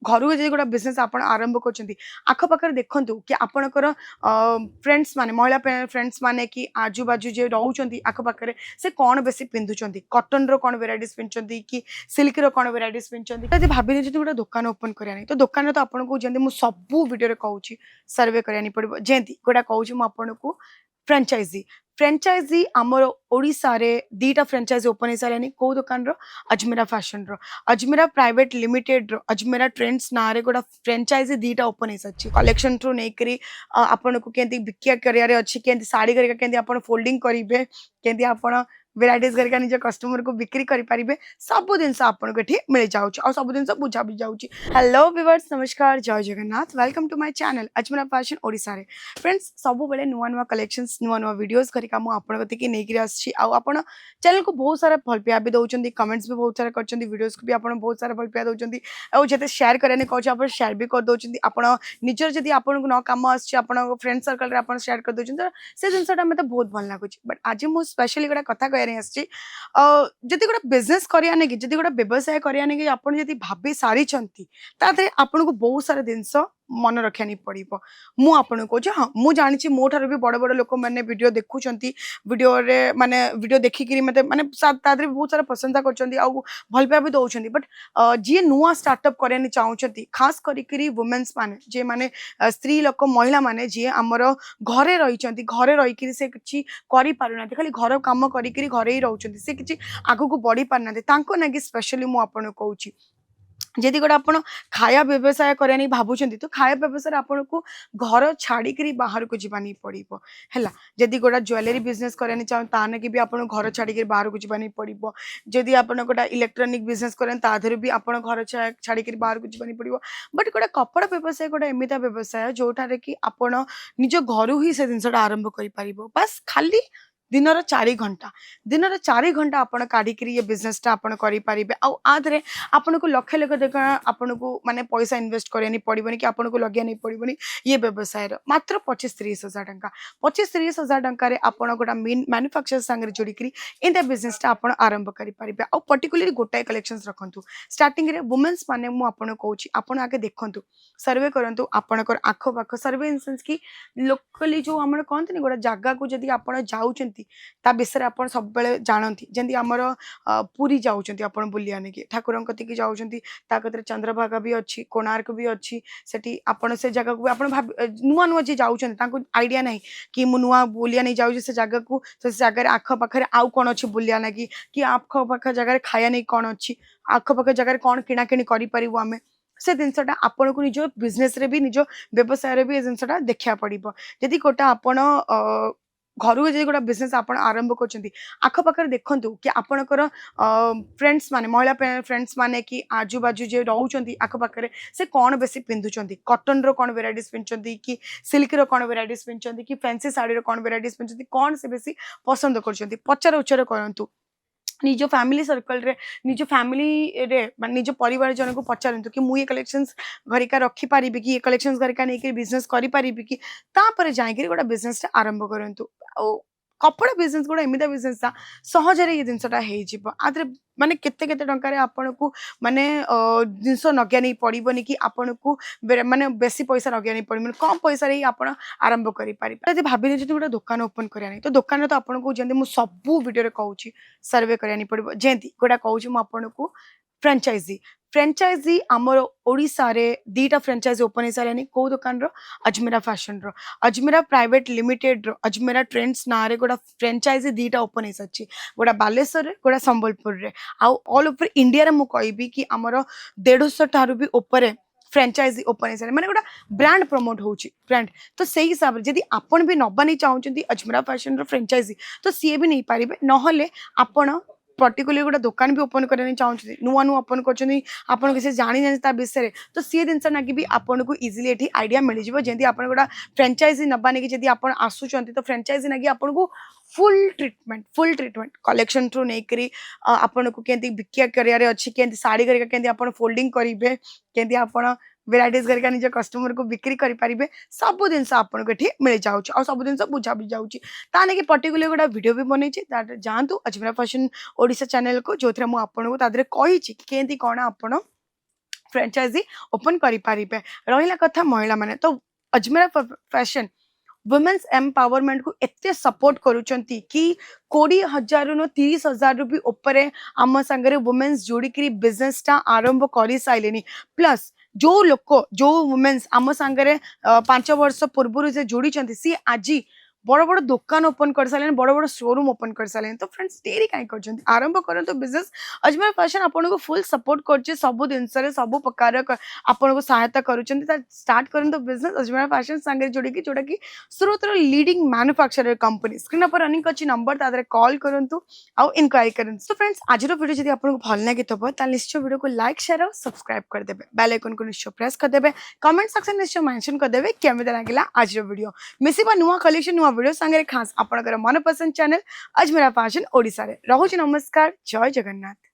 घर जब गोटे बिजनेस आप आरंभ कर आखपाखे देखूँ कि आपणकर फ्रेंड्स माने महिला फ्रेंड्स माने कि आजू बाजू जे रोचे आखपाखे से कौन बेसी पिंधुंट कटन रण भेराइट पिंधुंट कि सिल्क रण भेराइट पिंधुंट जब भाभी गोटे दुकान ओपन करानी तो दुकान तो आपको जमी सबू भिडियो कहूँ सर्वे करानी पड़ो जमी गोटा कहूँ आपको फ्रांचाइजी फ्रांचाइजी आमर ओडिशा रे दीटा फ्रांचाइजी ओपन हो सारे कौ दुकान रो अजमेरा फैशन रो अजमेरा प्राइवेट लिमिटेड रो अजमेरा ट्रेंड्स ना रे गोटा फ्रांचाइजी दीटा ओपन हो सारी कलेक्शन ठू नहीं आपन को केंती बिकिया करियर अच्छी केंती साड़ी करिका केंती आपन फोल्डिंग करिवे केंती आपन वेराइटीज करके निज कस्टमर को बिक्री करें सब जिन आपको ये मिल जाऊँ सब जिन बुझा भी जाऊँगी। हेलो व्यूअर्स नमस्कार जय Jagannath welcome to my channel Ajmera Fashion Odisha रे फ्रेंड्स सब बेले नुआ नुआ कलेक्शंस नुआ नुआ वीडियोस करके मुझे नहीं आसि चैनल को बहुत सारा भल पाया भी दौरान कमेंट्स भी बहुत सारा कर वीडियोस को भी आप बहुत सारा भल पाया दौरान और जिते शेयर करने कहूँ आप शेयर भी कर दौरान आप निजर जब आपको न कम आस फ्रेंड सर्कल आप शेयर कर दौरान से जिनसा मतलब बहुत भल लगुच बट आज मुझे स्पेशली गोटे कथा कहने जदि गोटे बिजनेस करिया कि जदि गोटे व्यवसाय करिया कि आपन जदि भाभी सारी आपन को बहुत सारा जिनस मन रखा पड़ो मुझे कहूँ हाँ मुझे जानी मो ठार भी बड़ बड़ लोक मैंने वीडियो देखुं वीडियो माने वीडियो देखिकी मत माने बहुत सारा प्रशंसा कर भल पाया भी दौरान बट जी नुआ स्टार्टअप करने चाहूँगी खास करी वुमेन्स माने जे माने स्त्री लोक महिला माने जी आमर घरे रही घरे रही से किसी खाली घर कम करी घरे ही रोचे से किसी आग को बढ़ी पारना ना स्पेशली मुझे कहूँ जदि गोटे आप खाया व्यवसाय करने भावुं तो खाया व्यवसाय आपन को घर छाड़ी बाहर को जावानी पड़ो है जदि गोटे ज्वेलरी बिजनेस करने चाहूँ ताने कि भी आप घर छाड़ी बाहर को जावानी पड़ो जदि आप गोटे इलेक्ट्रोनिक बिजनेस करें ताधर भी आप घर छाड़ी बाहर को जावानी पड़ो बट गोटे कपड़ा व्यवसाय गोटे एमता व्यवसाय जोठार कि आप निज घर ही से जिनसा आरंभ कर बस खाली दिन 4 घंटा आपण काढ़ी ये बिजनेसटा आपण करि परिबे आ आधरे आपण को लक्ष लक्ष देख आपण को माने पैसा इन्वेस्ट करनी पड़बनी कि आपण को लगे नहीं पड़बनी ये व्यवसाय मात्र 25-30 हजार टंका 25-30 हजार टंका रे आपण गोटा मैन्युफैक्चर संगे जोड़िकी इन बिजनेसटा आपण आरंभ करि परिबे आ पर्टिकुलरली गोटाए कलेक्शंस रखंतु स्टार्टिंग रे वुमेन्स माने मु आपण कहूँ आपण आगे देखंतु सर्वे करंतु आपणकर आखो पाखो सर्वे इन सेंस की लोकली जो आम कहते गोटे जगह को जदि आप जाऊँच ता विषय आप सब जानती जमी आमर पुरी जाऊँच आप बुलिया नहीं ठाकुर कतिक जाऊँच कतरे चंद्रभागा भी अच्छी कोणार्क भी अच्छी से आपड़ से जगह को आप नुआ नुआ जी जाऊँच आईडिया ना कि मुझे नुआ बुलिया नहीं जाऊँ से जगह को तो से जगह आखपाखे आउ कौन अच्छी बुलिया लगी कि आखपाख जगह खाया नहीं कौन अच्छी आखपाख जगह कौन किणाकिणी करूँ आम से जिनसा आपन को निज बिजनेस रे भी निज व्यवसाय भी जिनसा देखा पड़ो जदि गोटे आपण घर जब गोटे बिजनेस आप आरंभ कर आखपाखे देखूँ कि आपणकर फ्रेंड्स माने महिला फ्रेंड्स माने कि आजू बाजू जे रोचे आखपाखे से कौन बेसी पिंधुंट कटन रण भेराइट पिंधुंट कि सिल्क रण भेराइट पिंधुंट कि फैंसी साड़ी रण भेराइट पिंधुंट कौन से बेसी पसंद कर पचार उच्चार करूँ निज फैमिली सर्कल रे निज फैमिली रे निज परिवार जन को पचारतु कि मुझे कलेक्शंस घरिका रखी पारि कि ये कलेक्शंस घरिका नहीं बिजनेस करि पारि कि तापर जाइए गोटे बिजनेस आरंभ करंतु कपड़ा बिजनेस गोटे एमता बिजनेस सहजरे ये जिनसा आदरे माने केते केते टंका आपन को माने जिनस नगिया नहीं पड़बनी कि आपन को माने बेसी पैसा नगिया नहीं पड़बनी कम पैसा रे आपण आरंभ करि पारि भाभी गोटे दुकान ओपन करानी तो दुकान तो आपको जमी मुझे सबू वीडियो कहूँ सर्वे करानी पड़ो जमी गोटा कहूँ आपको फ्रांचाइजी फ्रांचाइजी आमर ओडिशा रे दीटा फ्रांचाइजी ओपन हो सारे कौ दुकान रो अजमेरा फैशन रो अजमेरा प्राइवेट लिमिटेड रो अजमेरा ट्रेंड्स ना रे गोटा फ्रांचाइजी दीटा ओपन हो सारी गोटा बालेश्वर रे गोटा संबलपुर रे आउ ऑल ओवर इंडिया रे मु कहबी कि आमर 150 ठारू भी ऊपर फ्रांचाइजी ओपन हो सारे माने गोटा ब्रांड प्रमोट होची ब्रांड तो सही हिसाब से जदि आपण भी नबा नहीं चाहूँगी अजमेरा फैशन रो फ्रांचाइजी तो सी भी नहीं पारे नहले आपण पर्टिकुलर गोटे दुकान भी ओपन करने चाहूँगी नुआ नुआ ओपन कर किसी जानी जानी विषय तो सी जिनसा ना कि आपन को इजिली ये आइडिया मिल जाए जमी आप गोटा फ्रांचाइजी नबा नहीं कि आप आसुँच तो फ्रांचाइजी ना कि आपको फुल ट्रीटमेंट कलेक्शन ठू नहीं आपन को केंती बिकिया करियर अच्छी केंती साड़ी करिका केंती आप फोल्डिंग करेंगे केंती आप वेराइटीज करके निज कस्टमर को बिक्री करें सब जिन आपको ये मिल जाऊँ और सब जिन बुझा भी जाऊँगी ताकि पर्टिकुलर गोटे वीडियो भी बनई जातु अजमेरा फैशन ओडिशा चैनल को जो मुझे कही केंती कौन आप फ्रांचाइजी ओपन करि पारिबे। रहिला कथा महिला माने तो अजमेरा फैशन वुमेन्स एम्पावरमेंट को एते सपोर्ट करूचंती कि 20,000 नु 30,000 रु भी ऊपर आम संगे वुमेन्स जोड़ी बिजनेस टा आरंभ कर साइलेनी। प्लस जो लोक जो वुमेन्स आम सांगे 5 वर्ष पूर्व से जोड़ी सी आज बड़ बड़ दुकान ओपन कर सारे बड़ बड़ शोरूम ओपन कर सारे। तो फ्रेंड्स डेरी कहीं कर आरंभ करते बिजनेस। अजमेर फैशन आपन को फुल सपोर्ट कर सब जिन सब प्रकार आपन को सहायता कर स्टार्ट करते बिजनेस अजमेर फैशन सांगे जोड़ी जोटा कि सूरत लीडिंग मैन्युफैक्चरर कंपनी। स्क्रीन पर रनिंग अच्छी नंबर तादरे कॉल करूँ आउ इनक्वारी करूँ। तो फ्रेंड्स आज वीडियो जब आपको भल लगे तो निश्चय वीडियो को लाइक शेयर और सब्सक्राइब करदे। बेल आइकन को निश्चय प्रेस करदे। कमेंट सेक्शन निश्चय मेंशन करदे केमिति लागला आज वीडियो। मिसिबा नुआ कलेक्शन नुआ वीडियो संगे खास आपनकर मनपसंद चैनल अजमेरा फैशन ओडिसा रे। रहूची नमस्कार, जय जगन्नाथ।